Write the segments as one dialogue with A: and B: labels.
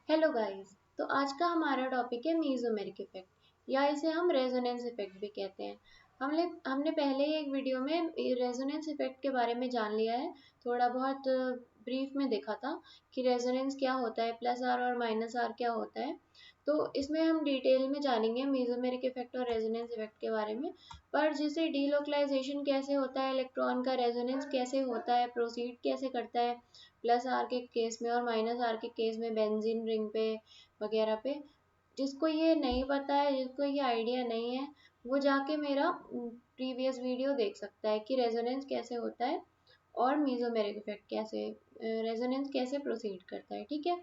A: Hello guys. तो आज का हमारा टॉपिक है मीजोमेरिक इफेक्ट या इसे हम रेजोनेंस इफेक्ट भी कहते हैं। हमने पहले ही एक वीडियो में रेजोनेंस इफेक्ट के बारे में जान लिया है। थोड़ा बहुत ब्रीफ में देखा था कि रेजोनेंस क्या होता है, प्लस आर और माइनस आर क्या होता है। तो इसमें हम डिटेल में जानेंगे मीजोमेरिक इफेक्ट और रेजोनेंस इफेक्ट के बारे में। पर जैसे डीलोकलाइजेशन कैसे होता है, इलेक्ट्रॉन का रेजोनेंस कैसे होता है, प्रोसीड कैसे करता है प्लस आर के केस में और माइनस आर के केस में बेंजीन रिंग पे वगैरह पे, जिसको ये नहीं पता है, जिसको ये आइडिया नहीं है, वो जाके मेरा प्रीवियस वीडियो देख सकता है कि रेजोनेंस कैसे होता है और मीजोमेरिक इफेक्ट कैसे, रेजोनेंस कैसे प्रोसीड करता है। ठीक है,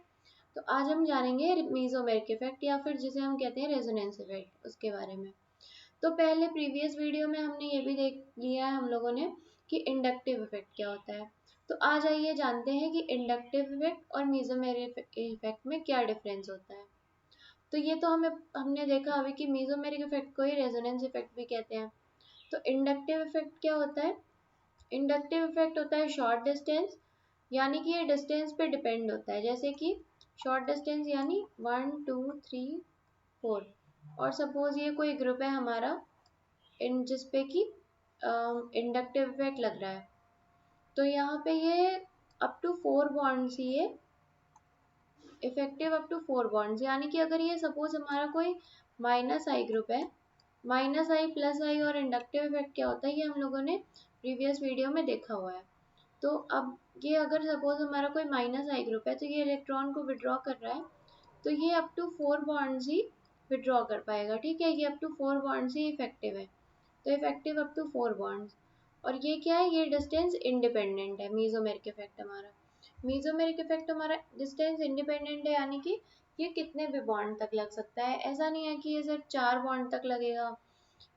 A: तो आज हम जानेंगे मीजोमेरिक इफेक्ट या फिर जिसे हम कहते हैं रेजोनेंस इफेक्ट, उसके बारे में। तो पहले प्रीवियस वीडियो में हमने ये भी देख लिया है हम लोगों ने कि इंडक्टिव इफेक्ट क्या होता है। तो आज आइए जानते हैं कि इंडक्टिव इफेक्ट और मीजोमेरिक इफेक्ट में क्या डिफरेंस होता है। तो ये तो हमने देखा अभी कि मीजोमेरिक इफेक्ट को ही रेजोनेंस इफेक्ट भी कहते हैं। तो इंडक्टिव इफेक्ट क्या होता है? इंडक्टिव इफेक्ट होता है शॉर्ट डिस्टेंस, यानी कि ये डिस्टेंस पे डिपेंड होता है। जैसे कि शॉर्ट डिस्टेंस यानी 1 2 3 4, और सपोज ये कोई ग्रुप है हमारा इन जिसपे कि इंडक्टिव इफेक्ट लग रहा है, तो यहाँ पे ये अप टू 4 बॉन्ड्स ही है, इफेक्टिव अप टू 4 बॉन्ड्स। यानी कि अगर ये सपोज हमारा कोई माइनस आई ग्रुप है, माइनस आई प्लस आई और इंडक्टिव इफेक्ट क्या होता है ये हम लोगों ने प्रीवियस वीडियो में देखा हुआ है। तो अब ये अगर सपोज हमारा कोई माइनस आई ग्रुप है तो ये इलेक्ट्रॉन को विड्रॉ कर रहा है, तो ये अप टू 4 बॉन्ड्स ही विड्रॉ कर पाएगा। ठीक है, ये अप टू 4 बॉन्ड्स ही इफेक्टिव है, तो इफेक्टिव अप टू 4 बॉन्ड्स। और ये क्या है, ये डिस्टेंस इंडिपेंडेंट है। मीजोमेरिक इफेक्ट हमारा डिस्टेंस इंडिपेंडेंट है, यानी कि ये कितने भी बॉन्ड तक लग सकता है। ऐसा नहीं है कि ये सिर्फ 4 बॉन्ड तक लगेगा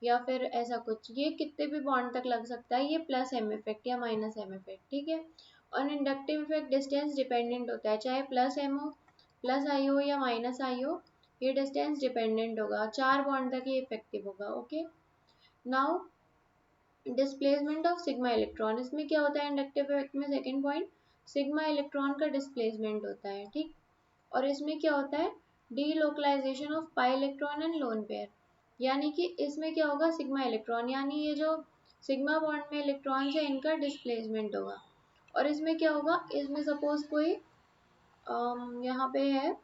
A: या फिर ऐसा कुछ, ये कितने भी बॉन्ड तक लग सकता है। ये प्लस एम इफेक्ट या माइनस एम इफेक्ट। ठीक है, और इंडक्टिव इफेक्ट डिस्टेंस डिपेंडेंट होता है, चाहे प्लस एम हो, प्लस आई हो या माइनस आई हो, ये डिस्टेंस डिपेंडेंट होगा, 4 बॉन्ड तक ये इफेक्टिव होगा। Okay, now displacement of sigma electron, इसमें क्या होता है इंडक्टिव इफेक्ट में, सेकंड पॉइंट, सिग्मा इलेक्ट्रॉन का डिस्प्लेसमेंट होता है। ठीक, और इसमें क्या होता है delocalisation of pi electron and lone pair, यानी कि इसमें क्या होगा सिग्मा इलेक्ट्रॉन, यानी ये जो सिग्मा बॉन्ड में इलेक्ट्रॉन है इनका डिस्प्लेसमेंट होगा। और इसमें क्या होगा, इसमें सपोज कोई यहाँ पे है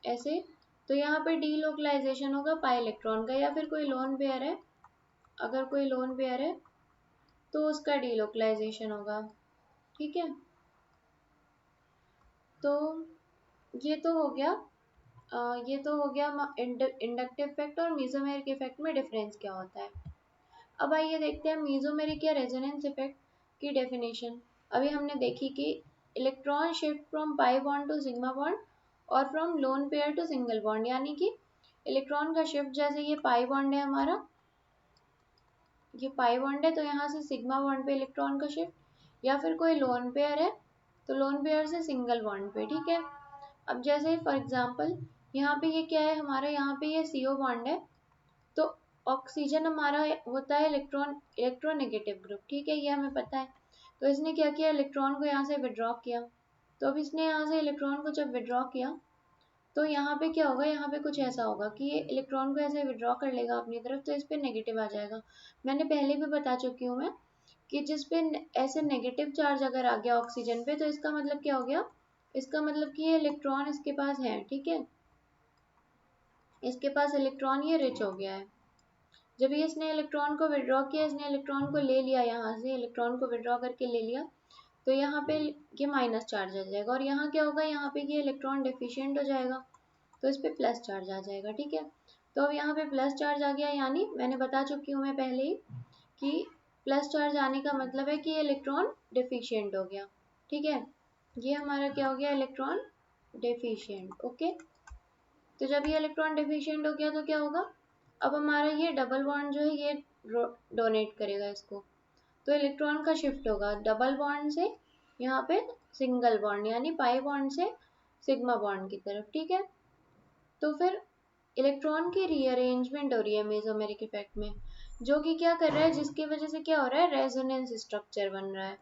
A: ऐसे, तो यहाँ पे डीलोकलाइजेशन होगा पाई इलेक्ट्रॉन का, या फिर कोई लोन पेयर है, अगर कोई लोन पेयर है तो उसका डीलोकलाइजेशन होगा। ठीक है, तो ये तो हो गया, ये तो हो गया इंडक्टिव इफेक्ट और मीजोमेरिक इफेक्ट में डिफरेंस क्या होता है। अब आइए देखते हैं मीजोमेरिक या रेजोनेंस इफेक्ट की डेफिनेशन। अभी हमने देखी कि electron shift from pi bond to sigma bond और from lone pair to single bond, यानी कि इलेक्ट्रॉन का शिफ्ट, जैसे ये पाई बॉन्ड है हमारा, ये पाई बॉन्ड है तो यहाँ से सिग्मा बॉन्ड पे इलेक्ट्रॉन का शिफ्ट, या फिर कोई लोन पेयर है तो लोन पेयर से सिंगल बॉन्ड पे। ठीक है, अब जैसे फॉर एग्जांपल यहाँ पे ये क्या है हमारा, यहाँ पे ये CO बॉन्ड है, तो ऑक्सीजन हमारा होता है इलेक्ट्रोनेगेटिव ग्रुप। ठीक है, ये हमें पता है। तो इसने क्या किया, इलेक्ट्रॉन को यहाँ से विड्रॉ किया, तो अब इसने यहाँ से इलेक्ट्रॉन को जब विड्रॉ किया तो यहाँ पे क्या होगा, यहाँ पे कुछ ऐसा होगा कि ये इलेक्ट्रॉन को ऐसे विड्रॉ कर लेगा अपनी तरफ, तो इस पे नेगेटिव आ जाएगा। मैंने पहले भी बता चुकी हूँ मैं कि जिस पे ऐसे नेगेटिव चार्ज अगर आ गया ऑक्सीजन पे, तो इसका मतलब क्या हो गया, इसका मतलब कि ये इलेक्ट्रॉन इसके पास है। ठीक है, इसके पास इलेक्ट्रॉन ये रिच हो गया है। जब ये इसने इलेक्ट्रॉन को विड्रॉ किया, इसने इलेक्ट्रॉन को ले लिया, यहाँ से इलेक्ट्रॉन को विड्रॉ करके ले लिया, तो यहाँ पे ये माइनस चार्ज आ जाएगा, और यहाँ क्या होगा, यहाँ पे ये इलेक्ट्रॉन डेफिशिएंट हो जाएगा, तो इस पे प्लस चार्ज आ जाएगा। ठीक है, तो अब यहाँ पे प्लस चार्ज आ गया, यानी मैंने बता चुकी हूँ मैं पहले ही कि प्लस चार्ज आने का मतलब है कि ये इलेक्ट्रॉन डेफिशिएंट हो गया। ठीक है, ये हमारा क्या हो गया, इलेक्ट्रॉन डेफिशिएंट। ओके, तो जब ये इलेक्ट्रॉन डेफिशिएंट हो गया तो क्या होगा, अब हमारा ये डबल बॉन्ड जो है ये डोनेट करेगा इसको, तो इलेक्ट्रॉन का शिफ्ट होगा डबल बॉन्ड से यहाँ पे सिंगल बॉन्ड, यानी पाई बॉन्ड से सिग्मा बॉन्ड की तरफ। ठीक है, तो फिर इलेक्ट्रॉन की रीअरेंजमेंट हो रही है मेसोमेरिक इफेक्ट में, जो कि क्या कर रहा है, जिसकी वजह से क्या हो रहा है, रेजोनेंस स्ट्रक्चर बन रहा है।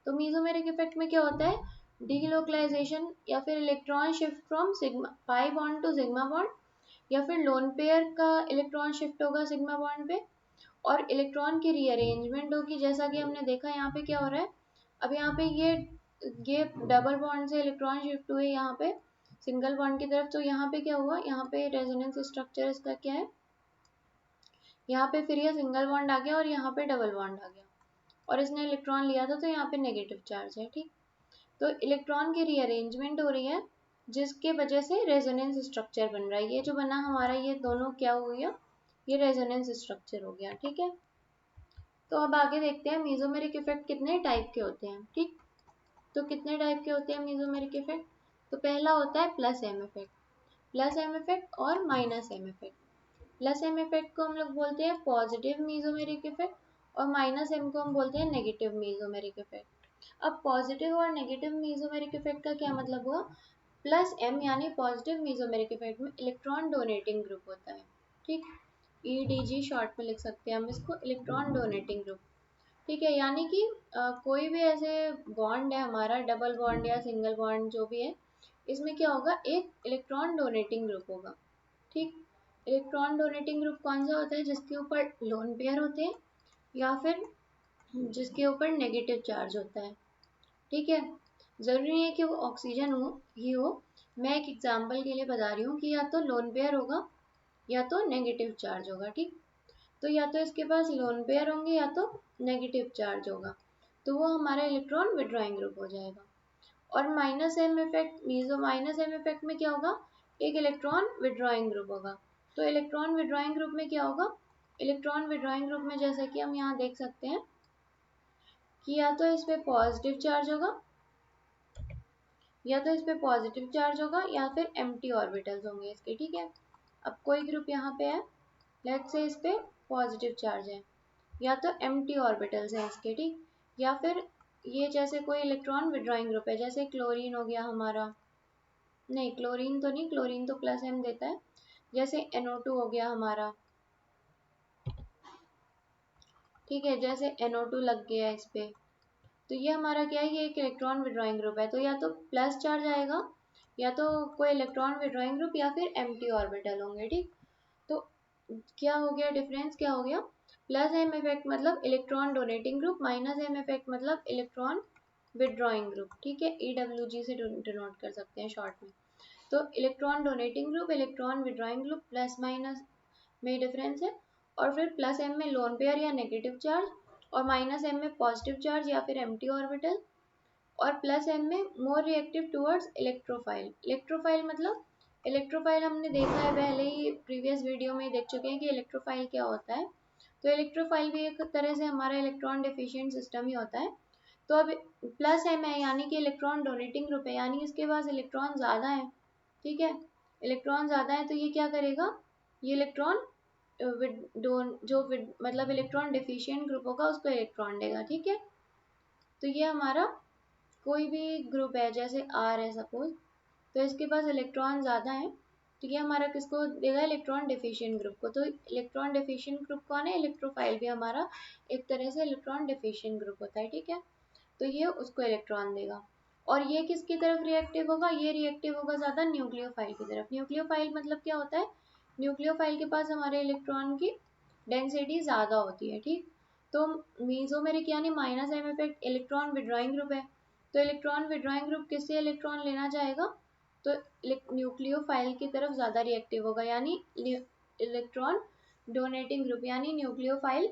A: तो मेसोमेरिक इफेक्ट में क्या होता है, डीलोकलाइजेशन या फिर electron shift from sigma pi bond to sigma bond, या फिर लोन पेयर का इलेक्ट्रॉन शिफ्ट होगा सिग्मा बॉन्ड पे, और इलेक्ट्रॉन की रीअरेंजमेंट होगी। जैसा कि हमने देखा यहाँ पे क्या हो रहा है, अब यहाँ पे ये डबल बॉन्ड से इलेक्ट्रॉन शिफ्ट हुए यहाँ पे सिंगल बॉन्ड की तरफ, तो यहाँ पे क्या हुआ, यहाँ पे रेजोनेंस स्ट्रक्चर इसका क्या है, यहाँ पे फिर ये सिंगल बॉन्ड आ गया और यहाँ पे डबल बॉन्ड आ गया, और इसने इलेक्ट्रॉन लिया था तो यहाँ पे नेगेटिव चार्ज है। ठीक, तो इलेक्ट्रॉन की रीअरेंजमेंट हो रही है जिसके वजह से रेजोनेंस स्ट्रक्चर बन रहा है। ये जो बना हमारा, ये दोनों क्या हो गया, ये रेजोनेंस स्ट्रक्चर हो गया। ठीक है, तो अब आगे देखते हैं मेसोमेरिक इफेक्ट कितने टाइप के होते हैं। ठीक, तो कितने टाइप के होते हैं मेसोमेरिक इफेक्ट, तो पहला होता है plus M effect, plus M effect और minus M effect. Plus M effect को हम लोग बोलते हैं पॉजिटिव मेसोमेरिक इफेक्ट, और माइनस एम को हम बोलते हैं नेगेटिव मेसोमेरिक इफेक्ट। अब पॉजिटिव और नेगेटिव मेसोमेरिक इफेक्ट का क्या मतलब हुआ, प्लस एम यानी पॉजिटिव मेसोमेरिक इफेक्ट में इलेक्ट्रॉन डोनेटिंग ग्रुप होता है। ठीक, ईडीजी शॉर्ट में लिख सकते हैं हम इसको, इलेक्ट्रॉन डोनेटिंग ग्रुप। ठीक है, यानी कि कोई भी ऐसे बॉन्ड है हमारा, डबल बॉन्ड या सिंगल बॉन्ड जो भी है, इसमें क्या होगा, एक इलेक्ट्रॉन डोनेटिंग ग्रुप होगा। ठीक, इलेक्ट्रॉन डोनेटिंग ग्रुप कौन सा होता है, जिसके ऊपर लोन पेयर होते हैं या फिर जिसके ऊपर नेगेटिव चार्ज होता है। ठीक है, जरूरी नहीं है कि वो ऑक्सीजन हो, मैं एक एग्जांपल के लिए बता रही हूँ कि या तो लोन पेयर होगा या तो नेगेटिव चार्ज होगा। ठीक, तो या तो इसके पास लोन पेयर होंगे या तो नेगेटिव चार्ज होगा, तो वो हमारा इलेक्ट्रॉन विड्रॉइंग ग्रुप हो जाएगा। और minus M effect, meso minus M effect में क्या होगा, एक इलेक्ट्रॉन विड्रॉइंग ग्रुप होगा। तो इलेक्ट्रॉन विड्रॉइंग ग्रुप में क्या होगा, इलेक्ट्रॉन विड्रॉइंग ग्रुप में जैसे कि हम यहाँ देख सकते हैं कि या तो इस पे पॉजिटिव चार्ज होगा, या तो इस पे पॉजिटिव चार्ज होगा या फिर एम्प्टी ऑर्बिटल्स होंगे इसके। ठीक है, अब कोई ग्रुप यहाँ पे है, लेट्स से इस पे पॉजिटिव चार्ज है, या तो एम्प्टी ऑर्बिटल्स हैं इसके। ठीक, या फिर ये जैसे कोई इलेक्ट्रॉन विड्रॉइंग ग्रुप है, जैसे क्लोरीन हो गया हमारा, नहीं क्लोरीन तो नहीं, क्लोरीन तो प्लस एम देता है, जैसे NO2 हो गया हमारा। ठीक है, जैसे NO2 लग गया इस पे, तो ये हमारा क्या है, ये एक इलेक्ट्रॉन विड्रॉइंग ग्रुप है, तो या तो प्लस चार्ज आएगा या तो कोई इलेक्ट्रॉन विड्रॉइंग ग्रुप या फिर एम्प्टी ऑर्बिटल होंगे। ठीक, तो क्या हो गया, डिफरेंस क्या हो गया, प्लस एम इफेक्ट मतलब electron donating group, minus M effect मतलब इलेक्ट्रॉन विड्रॉइंग ग्रुप। ठीक है, EWG से डिनोट कर सकते हैं शॉर्ट में। तो electron donating group, electron withdrawing group, plus minus में डिफरेंस है। और फिर प्लस एम में लोन पेयर या नेगेटिव चार्ज, और माइनस एम में पॉजिटिव चार्ज या फिर एम्प्टी ऑर्बिटल, और प्लस एम में more reactive towards electrophile. Electrophile मतलब, इलेक्ट्रोफाइल हमने देखा है पहले ही, प्रीवियस वीडियो में देख चुके हैं कि इलेक्ट्रोफाइल क्या होता है। तो इलेक्ट्रोफाइल भी एक तरह से हमारा इलेक्ट्रॉन डिफिशिएंट सिस्टम ही होता है। तो अब प्लस एम है यानी कि इलेक्ट्रॉन डोनेटिंग ग्रुप है, यानी इसके पास इलेक्ट्रॉन ज़्यादा है। ठीक है, इलेक्ट्रॉन ज़्यादा है तो ये क्या करेगा, ये इलेक्ट्रॉन मतलब इलेक्ट्रॉन डिफिशिएंट ग्रुप होगा उसको इलेक्ट्रॉन देगा। ठीक है, तो ये हमारा कोई भी ग्रुप है, जैसे R है सपोज, तो इसके पास इलेक्ट्रॉन ज़्यादा है, तो ये हमारा किसको देगा, इलेक्ट्रॉन डिफिशिएंट ग्रुप को। तो इलेक्ट्रॉन डिफिशिएंट ग्रुप कौन है, इलेक्ट्रोफाइल भी हमारा एक तरह से इलेक्ट्रॉन डिफिशिएंट ग्रुप होता है। ठीक है, तो ये उसको इलेक्ट्रॉन देगा। और ये किसकी तरफ रिएक्टिव होगा, ये रिएक्टिव होगा ज़्यादा न्यूक्लियोफाइल की तरफ। न्यूक्लियोफाइल मतलब क्या होता है, न्यूक्लियोफाइल के पास हमारे इलेक्ट्रॉन की डेंसिटी ज़्यादा होती है। ठीक, तो मीजोमेरिक यानी minus M effect electron withdrawing group है, तो इलेक्ट्रॉन विड्रॉइंग ग्रुप किससे इलेक्ट्रॉन लेना चाहेगा, तो न्यूक्लियोफाइल की तरफ ज़्यादा रिएक्टिव होगा, यानी इलेक्ट्रॉन डोनेटिंग ग्रुप यानी न्यूक्लियोफाइल,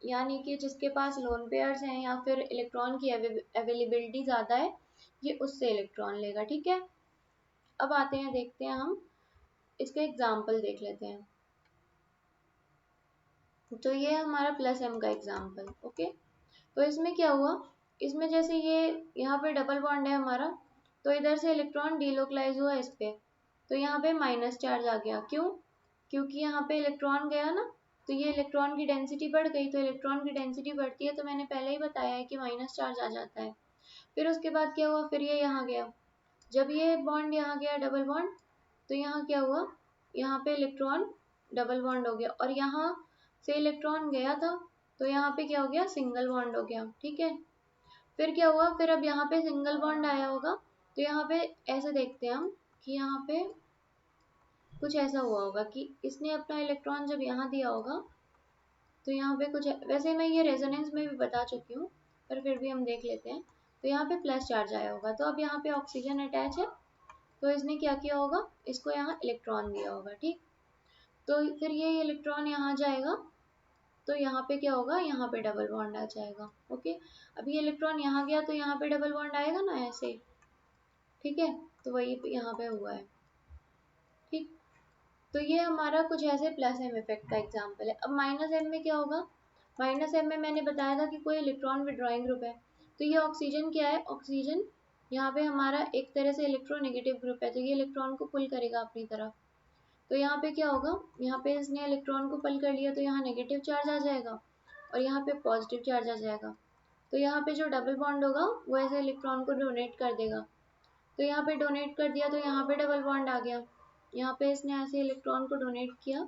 A: यानी कि जिसके पास लोन पेयर्स हैं या फिर इलेक्ट्रॉन की अवेलेबिलिटी ज़्यादा है, ये उससे इलेक्ट्रॉन लेगा। ठीक है, अब आते हैं, देखते हैं हम इसका एग्जाम्पल देख लेते हैं। तो ये हमारा प्लस एम का एग्जाम्पल। ओके, तो इसमें क्या हुआ, इसमें जैसे ये यहाँ पे डबल बॉन्ड है हमारा, तो इधर से इलेक्ट्रॉन डीलोकलाइज हुआ इस पे, तो यहाँ पे माइनस चार्ज आ गया। क्यों, क्योंकि यहाँ पे इलेक्ट्रॉन गया ना, तो ये इलेक्ट्रॉन की डेंसिटी बढ़ गई, तो इलेक्ट्रॉन की डेंसिटी बढ़ती है तो मैंने पहले ही बताया है कि माइनस चार्ज आ जाता है। फिर उसके बाद क्या हुआ, फिर ये यहाँ गया, जब ये बॉन्ड यहाँ गया डबल बॉन्ड, तो यहाँ क्या हुआ, यहाँ पे इलेक्ट्रॉन डबल बॉन्ड हो गया, और यहाँ से इलेक्ट्रॉन गया था तो यहाँ पे क्या हो गया, सिंगल बॉन्ड हो गया। ठीक है, फिर क्या हुआ, फिर अब यहाँ पे सिंगल बॉन्ड आया होगा, तो यहाँ पे ऐसे देखते हैं हम कि यहाँ पे कुछ ऐसा हुआ होगा कि इसने अपना इलेक्ट्रॉन जब यहाँ दिया होगा, तो यहाँ पे कुछ, वैसे मैं ये रेजोनेंस में भी बता चुकी हूँ, पर फिर भी हम देख लेते हैं। तो यहाँ पे प्लस चार्ज आया होगा, तो अब यहाँ पे ऑक्सीजन अटैच है, तो इसने क्या किया होगा, इसको यहाँ इलेक्ट्रॉन दिया होगा, ठीक। तो फिर ये इलेक्ट्रॉन यहाँ जाएगा, तो यहाँ पे क्या होगा, यहाँ पे डबल बॉन्ड आ जाएगा, ओके। अब ये इलेक्ट्रॉन यहाँ गया, तो यहाँ पे डबल बॉन्ड आएगा ना ऐसे, ठीक है। तो वही यहाँ पे हुआ है, ठीक। तो ये हमारा कुछ ऐसे प्लस एम इफेक्ट का एग्जाम्पल है। अब माइनस एम में क्या होगा, माइनस एम में मैंने बताया था कि कोई इलेक्ट्रॉन विड्रॉइंग ग्रुप है, तो ये ऑक्सीजन क्या है, ऑक्सीजन यहाँ पे हमारा एक तरह से इलेक्ट्रोनेगेटिव ग्रुप है, तो ये इलेक्ट्रॉन को पुल करेगा अपनी तरफ। तो यहाँ पे क्या होगा, यहाँ पे इसने इलेक्ट्रॉन को पुल कर लिया, तो यहाँ नेगेटिव चार्ज आ जाएगा और यहाँ पे पॉजिटिव चार्ज आ जाएगा। तो यहाँ पे जो डबल बॉन्ड होगा वो ऐसे इलेक्ट्रॉन को डोनेट कर देगा, तो यहाँ पे डोनेट कर दिया, तो यहाँ पे डबल बॉन्ड आ गया। यहाँ पे इसने ऐसे इलेक्ट्रॉन को डोनेट किया,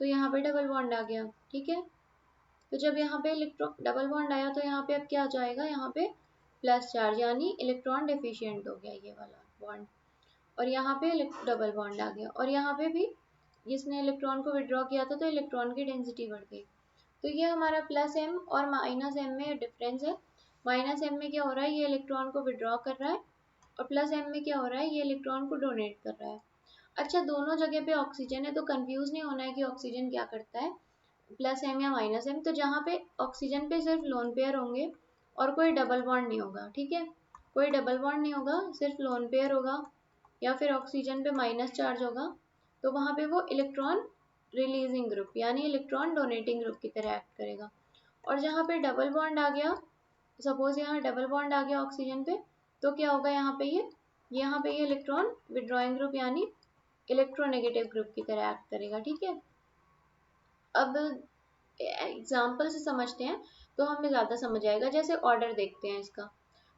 A: तो यहाँ पे डबल बॉन्ड आ गया, ठीक है। तो जब यहाँ पे इलेक्ट्रॉन डबल बॉन्ड आया, तो यहाँ पे अब क्या आ जाएगा, यहाँ पे प्लस चार्ज, यानी इलेक्ट्रॉन डेफिशिएंट हो गया ये वाला बॉन्ड, और यहाँ पे डबल बॉन्ड आ गया, और यहाँ पे भी जिसने इलेक्ट्रॉन को विड्रॉ किया था, तो इलेक्ट्रॉन की डेंसिटी बढ़ गई। तो ये हमारा प्लस एम और माइनस एम में डिफरेंस है। माइनस एम में क्या हो रहा है, ये इलेक्ट्रॉन को विड्रॉ कर रहा है, और प्लस एम में क्या हो रहा है, ये इलेक्ट्रॉन को डोनेट कर रहा है। अच्छा, दोनों जगह पे ऑक्सीजन है, तो कंफ्यूज नहीं होना है कि ऑक्सीजन क्या करता है, प्लस एम या माइनस एम। तो जहाँ पे ऑक्सीजन पे सिर्फ लोन पेयर होंगे और कोई डबल बॉन्ड नहीं होगा, ठीक है, कोई डबल बॉन्ड नहीं होगा, सिर्फ लोन पेयर होगा, या फिर ऑक्सीजन पे माइनस चार्ज होगा, तो वहाँ पे वो इलेक्ट्रॉन रिलीजिंग ग्रुप यानी इलेक्ट्रॉन डोनेटिंग ग्रुप की तरह एक्ट करेगा। और जहाँ पे डबल बॉन्ड आ गया, सपोज यहाँ डबल बॉन्ड आ गया ऑक्सीजन पे, तो क्या होगा, यहाँ पे ये इलेक्ट्रॉन विड्रॉइंग ग्रुप यानी इलेक्ट्रोनेगेटिव ग्रुप की तरह एक्ट करेगा, ठीक है। अब एग्जाम्पल से समझते हैं तो हमें ज़्यादा समझ आएगा। जैसे ऑर्डर देखते हैं इसका,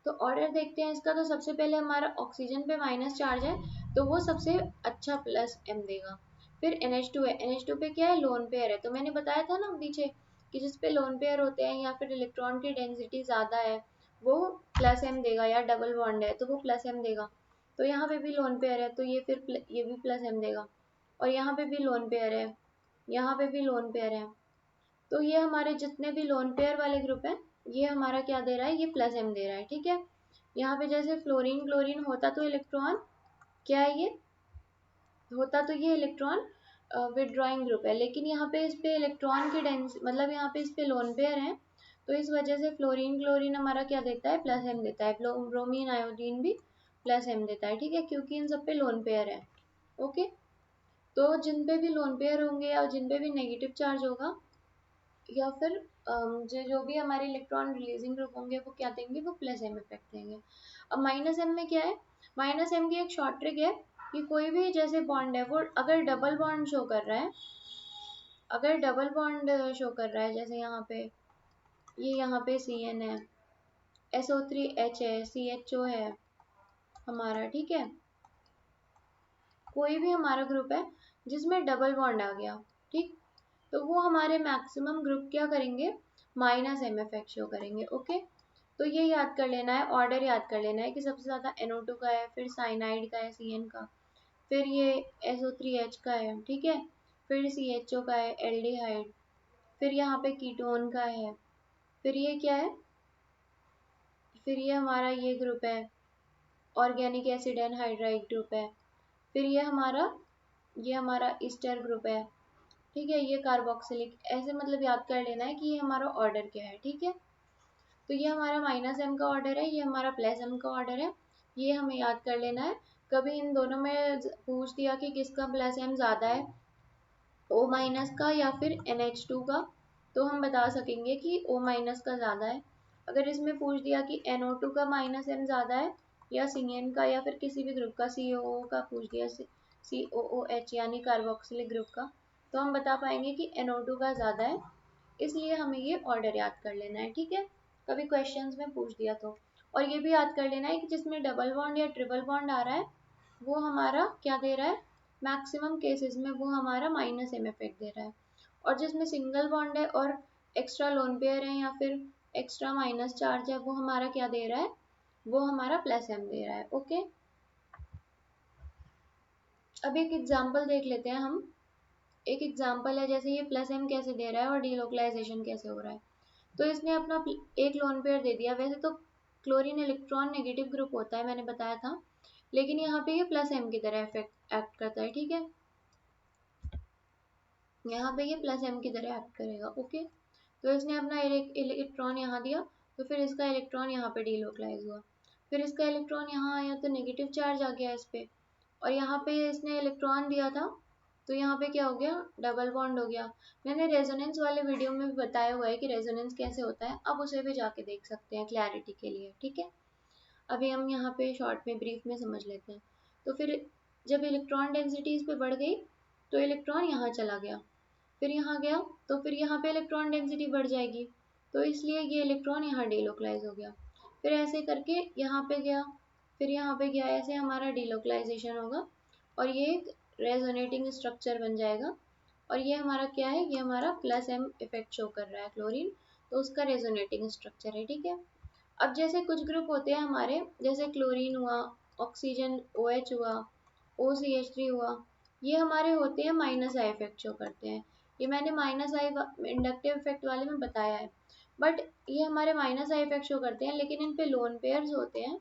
A: तो ऑर्डर देखते हैं इसका, तो सबसे पहले हमारा ऑक्सीजन पे माइनस चार्ज है, तो वो सबसे अच्छा प्लस एम देगा। फिर NH2 है, NH2 पे क्या है, लोन पेयर है, तो मैंने बताया था ना पीछे कि जिस पे लोन पेयर होते हैं या फिर इलेक्ट्रॉन की डेंसिटी ज़्यादा है, वो प्लस एम देगा, या डबल बॉन्ड है तो वो प्लस एम देगा। तो यहाँ पे भी लोन पेयर है, तो ये भी प्लस एम देगा, और यहाँ पे भी लोन पेयर है, यहाँ पे भी लोन पेयर है। तो ये हमारे जितने भी लोन पेयर वाले ग्रुप हैं, ये हमारा क्या दे रहा है, ये प्लस एम दे रहा है, ठीक है। यहाँ पे जैसे फ्लोरीन क्लोरीन होता तो इलेक्ट्रॉन क्या है, ये होता तो ये इलेक्ट्रॉन विदड्रॉइंग ग्रुप है, लेकिन यहाँ पे इस पे इलेक्ट्रॉन की डेंस मतलब यहाँ पे इस पे लोन पेयर है, तो इस वजह से फ्लोरीन क्लोरीन हमारा क्या देता है, प्लस एम देता है। ब्रोमीन आयोडीन भी प्लस एम देता है, ठीक है, क्योंकि इन सब पे लोन पेयर है, ओके। तो जिन पे भी लोन पेयर होंगे या जिन पे भी नेगेटिव चार्ज होगा, या फिर जो भी हमारे इलेक्ट्रॉन रिलीजिंग ग्रुप होंगे, वो क्या देंगे, वो प्लस एम इफेक्ट देंगे। अब माइनस एम में क्या है, माइनस एम की एक शॉर्ट ट्रिक है कि कोई भी जैसे बॉन्ड है, वो अगर डबल बॉन्ड शो कर रहा है, अगर डबल बॉन्ड शो कर रहा है, जैसे यहाँ पे ये यहाँ पे CN है, SO3H है, CHO है हमारा, ठीक है, कोई भी हमारा ग्रुप है जिसमें डबल बॉन्ड आ गया, ठीक, तो वो हमारे मैक्सिमम ग्रुप क्या करेंगे, माइनस एम इफेक्ट शो करेंगे, ओके। तो ये याद कर लेना है, ऑर्डर याद कर लेना है कि सबसे ज़्यादा NO2 का है, फिर साइनाइड का है CN का, फिर ये SO3H का है, ठीक है, फिर CHO का है एल्डिहाइड, फिर यहाँ पे कीटोन का है, फिर ये क्या है, फिर ये हमारा ये ग्रुप है ऑर्गेनिक एसिड एनहाइड्राइड ग्रुप है, फिर ये हमारा ईस्टर ग्रुप है, ठीक है, ये कार्बोक्सिलिक, ऐसे मतलब याद कर लेना है कि ये हमारा ऑर्डर क्या है, ठीक है। तो ये हमारा माइनस एम का ऑर्डर है, ये हमारा प्लस एम का ऑर्डर है, ये हमें याद कर लेना है। कभी इन दोनों में पूछ दिया कि किसका प्लस एम ज़्यादा है, O माइनस का या फिर NH2 का, तो हम बता सकेंगे कि O माइनस का ज़्यादा है। अगर इसमें पूछ दिया कि NO2 का माइनस एम ज़्यादा है या CN का, या फिर किसी भी ग्रुप का COO का पूछ दिया, COOH यानी कार्बोक्सिलिक ग्रुप का, तो हम बता पाएंगे कि NO2 का ज़्यादा है, इसलिए हमें ये ऑर्डर याद कर लेना है, ठीक है, कभी क्वेश्चंस में पूछ दिया तो। और ये भी याद कर लेना है कि जिसमें डबल बॉन्ड या ट्रिपल बॉन्ड आ रहा है, वो हमारा क्या दे रहा है, मैक्सिमम केसेस में वो हमारा माइनस एम इफेक्ट दे रहा है, और जिसमें सिंगल बॉन्ड है और एक्स्ट्रा लोन पेयर है या फिर एक्स्ट्रा माइनस चार्ज है वो हमारा क्या दे रहा है, वो हमारा प्लस एम दे रहा है। ओके, अब एक एग्जांपल देख लेते हैं हम। एक एग्जांपल है, जैसे ये प्लस एम कैसे दे रहा है और डीलोकलाइजेशन कैसे हो रहा है। तो इसने अपना एक लोन पेयर दे दिया। वैसे तो क्लोरीन इलेक्ट्रॉन नेगेटिव ग्रुप होता है, मैंने बताया था, लेकिन यहाँ पे ये प्लस एम की तरह एक्ट करता है। ठीक है, यहाँ पे ये प्लस एम की तरह एक्ट करेगा। ओके, तो इसने अपना इलेक्ट्रॉन यहाँ दिया, तो फिर इसका इलेक्ट्रॉन यहाँ पे डीलोकलाइज हुआ, फिर इसका इलेक्ट्रॉन यहाँ आया तो नेगेटिव चार्ज आ गया इस पे, और यहाँ पे इसने इलेक्ट्रॉन दिया था तो यहाँ पे क्या हो गया, डबल बॉन्ड हो गया। मैंने रेजोनेंस वाले वीडियो में भी बताया हुआ है कि रेजोनेंस कैसे होता है, अब उसे भी जाके देख सकते हैं क्लैरिटी के लिए। ठीक है, अभी हम यहाँ पे शॉर्ट में ब्रीफ में समझ लेते हैं। तो फिर जब इलेक्ट्रॉन डेंसिटी इस पे बढ़ गई तो इलेक्ट्रॉन यहाँ चला गया, फिर यहाँ गया तो फिर यहाँ पे इलेक्ट्रॉन डेंसिटी बढ़ जाएगी, तो इसलिए ये इलेक्ट्रॉन यहाँ डीलोकलाइज हो गया। फिर ऐसे करके यहाँ पे गया, फिर यहाँ पे गया, ऐसे हमारा डीलोकलाइजेशन होगा और ये एक रेजोनेटिंग स्ट्रक्चर बन जाएगा। और ये हमारा क्या है, ये हमारा प्लस एम इफेक्ट शो कर रहा है क्लोरीन, तो उसका रेजोनेटिंग स्ट्रक्चर है। ठीक है, अब जैसे कुछ ग्रुप होते हैं हमारे, जैसे क्लोरीन हुआ, ऑक्सीजन OH हुआ, OCH3 हुआ, ये हमारे होते हैं माइनस आई इफेक्ट शो करते हैं। ये मैंने माइनस आई इंडक्टिव इफेक्ट वाले में बताया है, बट ये हमारे माइनस आई इफेक्ट शो करते हैं, लेकिन इन पे लोन पेयर्स होते हैं।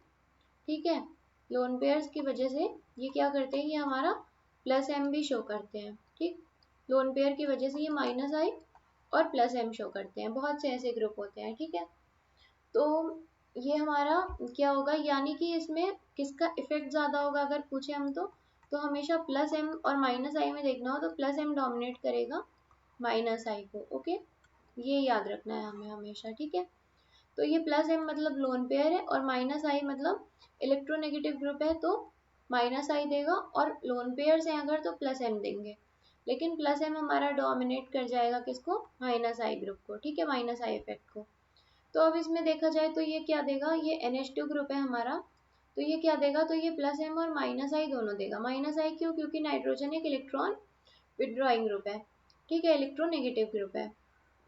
A: ठीक है, लोन पेयर्स की वजह से ये क्या करते हैं, ये हमारा प्लस एम भी शो करते हैं। ठीक, लोन पेयर की वजह से ये माइनस आई और प्लस एम शो करते हैं। बहुत से ऐसे ग्रुप होते हैं। ठीक है, तो ये हमारा क्या होगा, यानी कि इसमें किसका इफेक्ट ज्यादा होगा अगर पूछे हम तो हमेशा प्लस एम और माइनस आई में देखना हो तो प्लस एम डोमिनेट करेगा माइनस आई को। ओके, ये याद रखना है हमें हमेशा। ठीक है, तो ये प्लस एम मतलब लोन पेयर है और माइनस आई मतलब इलेक्ट्रोनेगेटिव ग्रुप है, तो माइनस आई देगा, और लोन पेयर्स हैं अगर तो प्लस एम देंगे, लेकिन प्लस एम हमारा डोमिनेट कर जाएगा किसको, माइनस आई ग्रुप को। ठीक है, माइनस आई इफेक्ट को। तो अब इसमें देखा जाए तो ये क्या देगा, ये NH2 ग्रुप है हमारा, तो ये क्या देगा, तो ये प्लस एम और माइनस आई दोनों देगा। माइनस आई क्यों, क्योंकि नाइट्रोजन एक इलेक्ट्रॉन विड्रॉइंग ग्रुप है। ठीक है, इलेक्ट्रोनेगेटिव ग्रुप है,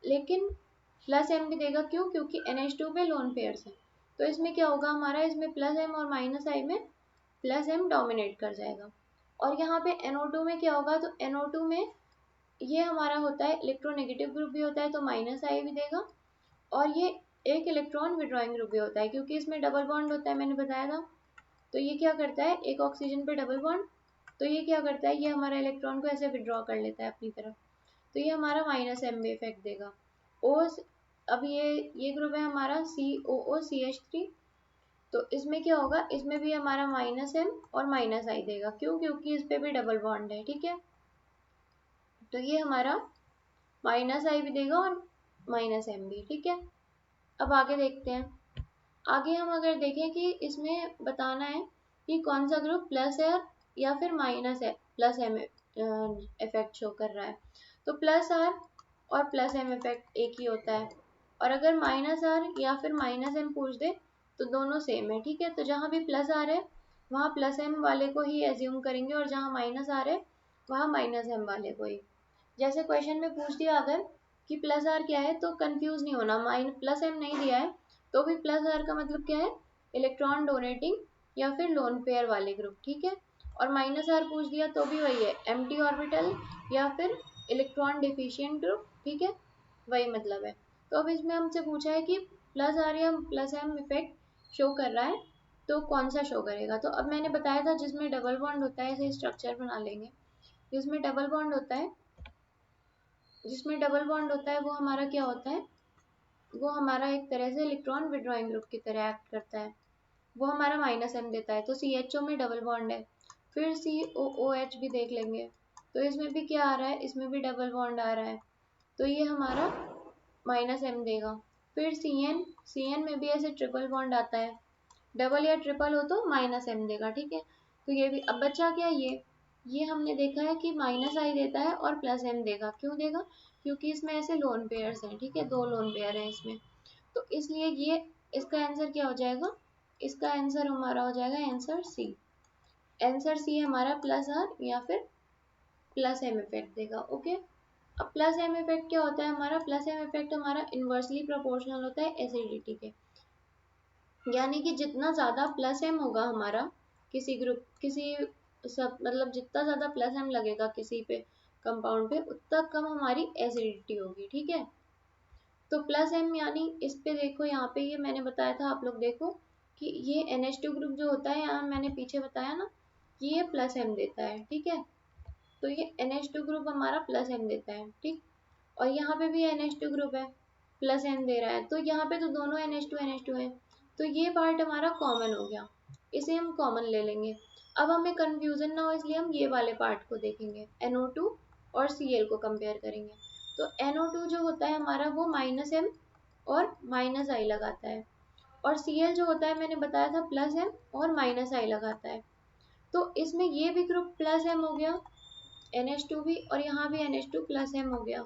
A: लेकिन प्लस एम भी देगा क्यों, क्योंकि NH2 पे लोन पेयर्स है। तो इसमें क्या होगा हमारा, इसमें प्लस एम और माइनस आई में प्लस एम डोमिनेट कर जाएगा। और यहाँ पे NO2 में क्या होगा, तो NO2 में ये हमारा होता है इलेक्ट्रोनेगेटिव ग्रुप भी होता है, तो माइनस आई भी देगा, और ये एक इलेक्ट्रॉन विड्रॉइंग ग्रुप भी होता है क्योंकि इसमें डबल बॉन्ड होता है, मैंने बताया था। तो ये क्या करता है, एक ऑक्सीजन पे डबल बॉन्ड, तो ये क्या करता है, ये हमारा इलेक्ट्रॉन को ऐसे विड्रॉ कर लेता है अपनी तरफ, तो ये हमारा माइनस एम भी इफेक्ट देगा। ओ, अब ये ग्रुप है हमारा COOCH3, तो इसमें क्या होगा, इसमें भी हमारा माइनस एम और माइनस आई देगा। क्यों, क्योंकि इस पे भी डबल बॉन्ड है। ठीक है, तो ये हमारा माइनस आई भी देगा और माइनस एम भी। ठीक है, अब आगे देखते हैं। आगे हम अगर देखें कि इसमें बताना है कि कौन सा ग्रुप प्लस है या फिर माइनस है, प्लस एम इफेक्ट शो कर रहा है, तो प्लस आर और प्लस एम इफेक्ट एक ही होता है, और अगर माइनस आर या फिर माइनस एम पूछ दे तो दोनों सेम है। ठीक है, तो जहाँ भी प्लस आर है वहाँ प्लस एम वाले को ही एज्यूम करेंगे, और जहाँ माइनस आर है वहाँ माइनस एम वाले को ही। जैसे क्वेश्चन में पूछ दिया अगर कि प्लस आर क्या है, तो कंफ्यूज नहीं होना, प्लस एम नहीं दिया है तो भी प्लस आर का मतलब क्या है, इलेक्ट्रॉन डोनेटिंग या फिर लोन पेयर वाले ग्रुप। ठीक है, और माइनस आर पूछ दिया तो भी वही है, एम्प्टी ऑर्बिटल या फिर इलेक्ट्रॉन डिफिशियंट ग्रुप। ठीक है, वही मतलब है। तो अब इसमें हमसे पूछा है कि प्लस आर या प्लस एम इफेक्ट शो कर रहा है तो कौन सा शो करेगा। तो अब मैंने बताया था जिसमें डबल बॉन्ड होता है, ऐसे स्ट्रक्चर बना लेंगे, जिसमें डबल बॉन्ड होता है, जिसमें डबल बॉन्ड होता है वो हमारा क्या होता है, वो हमारा एक तरह से इलेक्ट्रॉन विड्रॉइंग ग्रुप की तरह एक्ट करता है, वो हमारा माइनस एम देता है। तो CHO में डबल बॉन्ड है, फिर COOH भी देख लेंगे, तो इसमें भी क्या आ रहा है, इसमें भी डबल बॉन्ड आ रहा है, तो ये हमारा माइनस एम देगा। फिर CN में भी ऐसे ट्रिपल बॉन्ड आता है, डबल या ट्रिपल हो तो माइनस एम देगा। ठीक है, तो ये भी। अब बचा क्या, ये हमने देखा है कि माइनस आई देता है और प्लस एम देगा। क्यों देगा, क्योंकि इसमें ऐसे लोन पेयर्स हैं। ठीक है, दो लोन पेयर हैं इसमें, तो इसलिए ये इसका आंसर क्या हो जाएगा, इसका आंसर हमारा हो जाएगा आंसर सी। आंसर सी हमारा प्लस आर या फिर प्लस एम इफेक्ट देगा। ओके, अब प्लस एम इफेक्ट क्या होता है हमारा? प्लस एम इफेक्ट हमारा इनवर्सली प्रोपोर्शनल होता है एसिडिटी के, यानी कि जितना ज्यादा प्लस एम होगा हमारा किसी ग्रुप, किसी सब मतलब जितना ज्यादा प्लस एम लगेगा किसी पे कंपाउंड पे, उतना कम हमारी एसिडिटी होगी। ठीक है, तो प्लस एम यानी इस पे देखो, यहाँ पे ये मैंने बताया था, आप लोग देखो कि ये NH2 ग्रुप जो होता है, यहाँ मैंने पीछे बताया ना कि ये प्लस एम देता है। ठीक है, तो ये NH2 ग्रुप हमारा प्लस एम देता है। ठीक, और यहाँ पे भी NH2 ग्रुप है, प्लस एम दे रहा है, तो यहाँ पे तो दोनों NH2 है, तो ये पार्ट हमारा कॉमन हो गया, इसे हम कॉमन ले लेंगे। अब हमें कंफ्यूजन ना हो इसलिए हम ये वाले पार्ट को देखेंगे, NO2 और Cl को कंपेयर करेंगे। तो NO2 जो होता है हमारा वो माइनस एम और माइनस आई लगाता है, और Cl जो होता है मैंने बताया था प्लस एम और माइनस आई लगाता है। तो इसमें ये भी ग्रुप प्लस एम हो गया, NH2 भी, और यहाँ भी NH2 प्लस एम हो गया,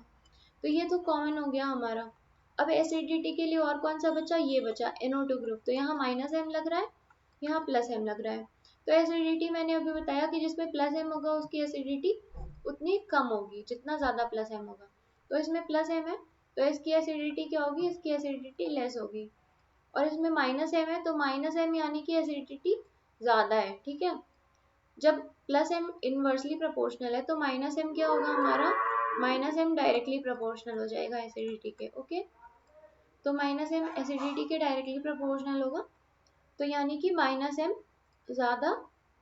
A: तो ये तो कॉमन हो गया हमारा। अब एसिडिटी के लिए और कौन सा बचा? ये बचा NO2 ग्रुप, तो यहाँ माइनस एम लग रहा है, यहाँ प्लस एम लग रहा है। तो एसिडिटी मैंने अभी बताया कि जिसमें प्लस एम होगा उसकी एसिडिटी उतनी कम होगी जितना ज्यादा प्लस एम होगा, तो इसमें प्लस एम है तो इसकी एसिडिटी क्या होगी? इसकी एसिडिटी लेस होगी। और इसमें माइनस एम है तो माइनस एम यानी कि एसिडिटी ज्यादा है। ठीक है, जब प्लस एम इनवर्सली प्रोपोर्शनल है तो माइनस एम क्या होगा हमारा? माइनस एम डायरेक्टली प्रोपोर्शनल हो जाएगा एसिडिटी के। ओके, तो माइनस एम एसिडिटी के डायरेक्टली प्रोपोर्शनल होगा, तो यानी कि माइनस एम ज्यादा,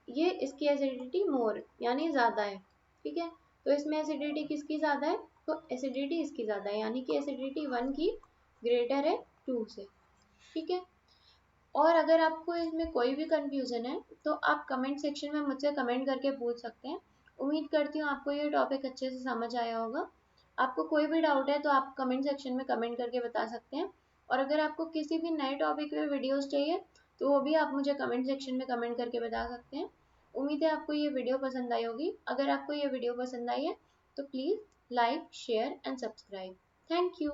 A: ये इसकी एसिडिटी मोर यानी ज्यादा है। ठीक है, तो इसमें एसिडिटी किसकी ज्यादा है? तो एसिडिटी इसकी ज्यादा है, यानी कि एसिडिटी 1 की ग्रेटर है 2 से। ठीक है, और अगर आपको इसमें कोई भी कंफ्यूजन है तो आप कमेंट सेक्शन में मुझसे कमेंट करके पूछ सकते हैं। उम्मीद करती हूँ आपको ये टॉपिक अच्छे से समझ आया होगा। आपको कोई भी डाउट है तो आप कमेंट सेक्शन में कमेंट करके बता सकते हैं, और अगर आपको किसी भी नए टॉपिक पे वीडियोस चाहिए तो वो भी आप मुझे कमेंट सेक्शन में कमेंट करके बता सकते हैं। उम्मीद है आपको ये वीडियो पसंद आई होगी। अगर आपको ये वीडियो पसंद आई है तो please like, share and subscribe. Thank you.